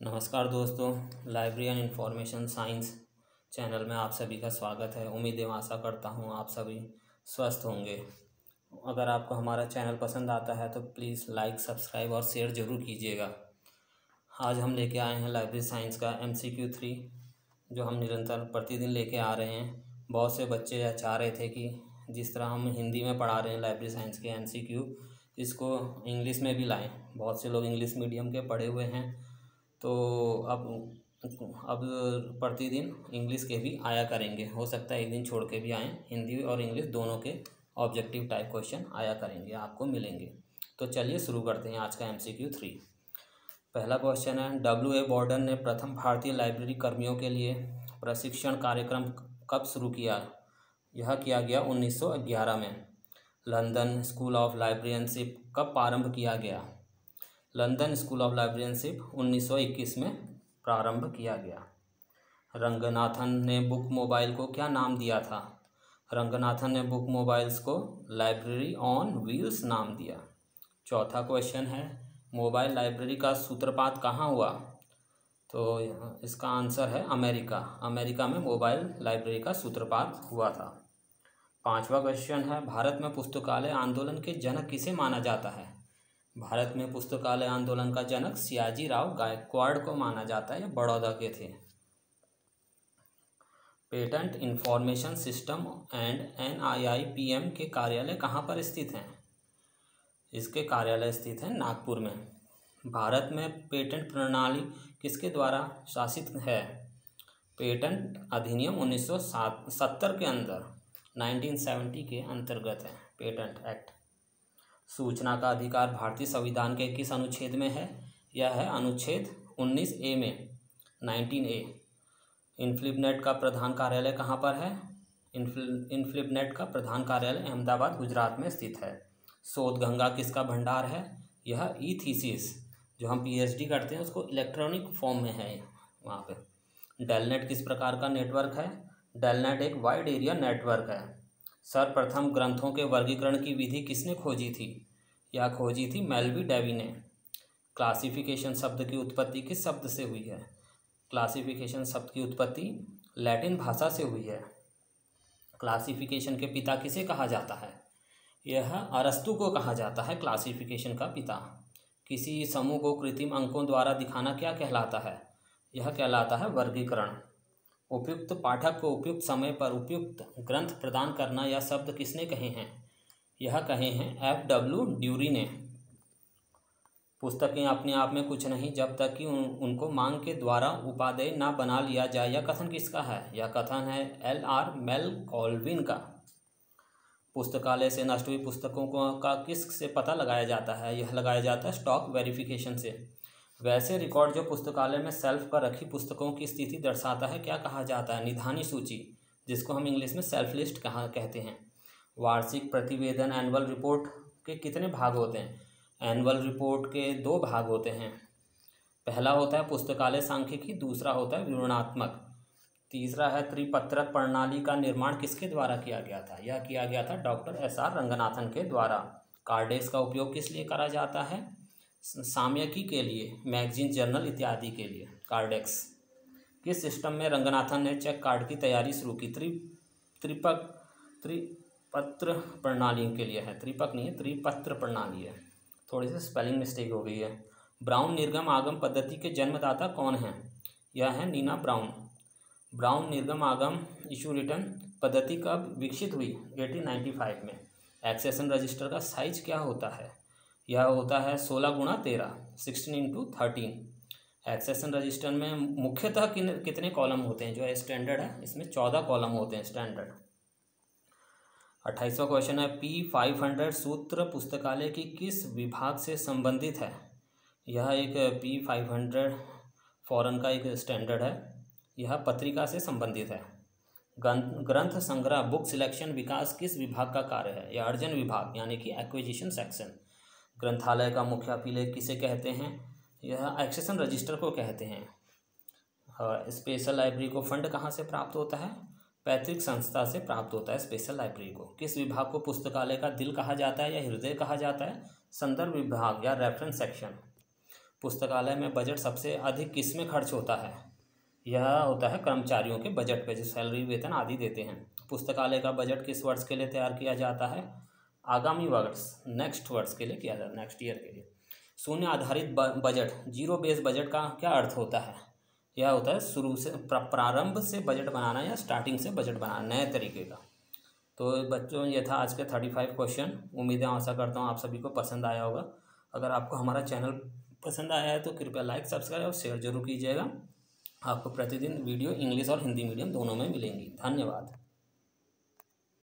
नमस्कार दोस्तों, library and information science channel में आप सभी का स्वागत है। उम्मीद एवं आशा करता हूँ आप सभी स्वस्थ होंगे। अगर आपको हमारा चैनल पसंद आता है तो प्लीज़ लाइक, सब्सक्राइब और शेयर ज़रूर कीजिएगा। आज हम लेके आए हैं लाइब्रेरी साइंस का MCQ 3, जो हम निरंतर प्रतिदिन लेके आ रहे हैं। बहुत से बच्चे यह चाह रहे थे कि जिस तरह हम हिंदी में पढ़ा रहे हैं लाइब्रेरी साइंस के MCQ, इसको इंग्लिश में भी लाएँ। बहुत से लोग इंग्लिश मीडियम के पढ़े हुए हैं, तो अब प्रतिदिन इंग्लिश के भी आया करेंगे। हो सकता है एक दिन छोड़ के भी आएँ, हिंदी और इंग्लिश दोनों के ऑब्जेक्टिव टाइप क्वेश्चन आया करेंगे, आपको मिलेंगे। तो चलिए शुरू करते हैं आज का MCQ 3। पहला क्वेश्चन है, W.A. बॉर्डन ने प्रथम भारतीय लाइब्रेरी कर्मियों के लिए प्रशिक्षण कार्यक्रम कब शुरू किया? यह किया गया 1911 में। लंदन स्कूल ऑफ लाइब्रेरियनशिप कब प्रारंभ किया गया? लंदन स्कूल ऑफ लाइब्रेरियनशिप 1921 में प्रारंभ किया गया। रंगनाथन ने बुक मोबाइल को क्या नाम दिया था? रंगनाथन ने बुक मोबाइल्स को लाइब्रेरी ऑन व्हील्स नाम दिया। चौथा क्वेश्चन है, मोबाइल लाइब्रेरी का सूत्रपात कहाँ हुआ? तो इसका आंसर है अमेरिका। अमेरिका में मोबाइल लाइब्रेरी का सूत्रपात हुआ था। पांचवा क्वेश्चन है, भारत में पुस्तकालय आंदोलन के जनक किसे माना जाता है? भारत में पुस्तकालय आंदोलन का जनक सियाजी राव गायकवाड़ को माना जाता है। ये बड़ौदा के थे। Patent information system and NIIPM के कार्यालय कहाँ पर स्थित हैं? इसके कार्यालय स्थित हैं नागपुर में। भारत में पेटेंट प्रणाली किसके द्वारा शासित है? पेटेंट अधिनियम 1970 के अंदर 1970 के अंतर्गत है पेटेंट एक्ट। सूचना का अधिकार भारतीय संविधान के किस अनुच्छेद में है? यह है अनुच्छेद 19A में, 19A। इन्फलिबनेट का प्रधान कार्यालय कहाँ पर है? इन्फलिबनेट का प्रधान कार्यालय अहमदाबाद, गुजरात में स्थित है। शोध गंगा किसका भंडार है? यह ई-थीसिस, जो हम PhD करते हैं उसको इलेक्ट्रॉनिक फॉर्म में है वहाँ पे। डेलनेट किस प्रकार का नेटवर्क है? डेलनेट एक वाइड एरिया नेटवर्क है। सर्वप्रथम ग्रंथों के वर्गीकरण की विधि किसने खोजी थी? यह खोजी थी मेल्वी डेवी ने। क्लासिफिकेशन शब्द की उत्पत्ति किस शब्द से हुई है? क्लासिफिकेशन शब्द की उत्पत्ति लैटिन भाषा से हुई है। क्लासिफिकेशन के पिता किसे कहा जाता है? यह अरस्तु को कहा जाता है क्लासिफिकेशन का पिता। किसी समूह को कृत्रिम अंकों द्वारा दिखाना क्या कहलाता है? यह कहलाता है वर्गीकरण। उपयुक्त पाठक को उपयुक्त समय पर उपयुक्त ग्रंथ प्रदान करना यह शब्द किसने कहे हैं? यह कहे हैं F.W. ड्यूरी ने। पुस्तकें अपने आप में कुछ नहीं जब तक कि उनको मांग के द्वारा उपादेय ना बना लिया जाए, यह कथन किसका है? यह कथन है L.R. मेलकॉल्विन का। पुस्तकालय से नष्ट हुई पुस्तकों का किस से पता लगाया जाता है? यह लगाया जाता है स्टॉक वेरिफिकेशन से। वैसे रिकॉर्ड जो पुस्तकालय में शेल्फ पर रखी पुस्तकों की स्थिति दर्शाता है क्या कहा जाता है? निधानी सूची, जिसको हम इंग्लिश में सेल्फ लिस्ट कहते हैं। वार्षिक प्रतिवेदन एनुअल रिपोर्ट के कितने भाग होते हैं? एनुअल रिपोर्ट के 2 भाग होते हैं। पहला होता है पुस्तकालय सांख्यिकी, दूसरा होता है विवरणात्मक। तीसरा है त्रिपत्रक प्रणाली का निर्माण किसके द्वारा किया गया था? यह किया गया था डॉक्टर SR रंगनाथन के द्वारा। कार्डेक्स का उपयोग किस लिए करा जाता है? सामयिकी के लिए, मैगजीन, जर्नल इत्यादि के लिए कार्डेक्स। किस सिस्टम में रंगनाथन ने चेक कार्ड की तैयारी शुरू की? त्रिपत्र प्रणाली के लिए है, त्रिपक नहीं है, त्रिपत्र प्रणाली है। थोड़ी सी स्पेलिंग मिस्टेक हो गई है। ब्राउन निर्गम आगम पद्धति के जन्मदाता कौन है? यह है नीना ब्राउन। ब्राउन निर्गम आगम इशू रिटर्न पद्धति कब विकसित हुई? 1895 में। एक्सेशन रजिस्टर का साइज क्या होता है? यह होता है 16x13, 16x13। एक्सेशन रजिस्टर में मुख्यतः कितने कॉलम होते हैं? जो है स्टैंडर्ड है, इसमें 14 कॉलम होते हैं स्टैंडर्ड। 28वां क्वेश्चन है, P500 सूत्र पुस्तकालय की किस विभाग से संबंधित है? यह एक P500 फॉरेन का एक स्टैंडर्ड है। यह पत्रिका से संबंधित है। ग्रंथ संग्रह बुक सिलेक्शन विकास किस विभाग का कार्य है? यह अर्जन विभाग यानी कि एक्विजिशन सेक्शन। ग्रंथालय का मुख्य अभिलेख किसे कहते हैं? यह एक्सेशन रजिस्टर को कहते हैं। स्पेशल लाइब्रेरी को फंड कहाँ से प्राप्त होता है? पैतृक संस्था से प्राप्त होता है स्पेशल लाइब्रेरी को। किस विभाग को पुस्तकालय का दिल कहा जाता है या हृदय कहा जाता है? संदर्भ विभाग या रेफरेंस सेक्शन। पुस्तकालय में बजट सबसे अधिक किस में खर्च होता है? यह होता है कर्मचारियों के बजट पे, जो सैलरी वेतन आदि देते हैं। पुस्तकालय का बजट किस वर्ष के लिए तैयार किया जाता है? आगामी वर्ष, नेक्स्ट वर्ष के लिए किया जाता है, नेक्स्ट ईयर के लिए। शून्य आधारित बजट, जीरो बेस बजट का क्या अर्थ होता है? यह होता है शुरू से प्रारंभ से बजट बनाना या स्टार्टिंग से बजट बनाना, नए तरीके का। तो बच्चों, ये था आज के 35 क्वेश्चन। उम्मीदें आशा करता हूँ आप सभी को पसंद आया होगा। अगर आपको हमारा चैनल पसंद आया है तो कृपया लाइक, सब्सक्राइब और शेयर जरूर कीजिएगा। आपको प्रतिदिन वीडियो इंग्लिश और हिंदी मीडियम दोनों में मिलेंगी। धन्यवाद।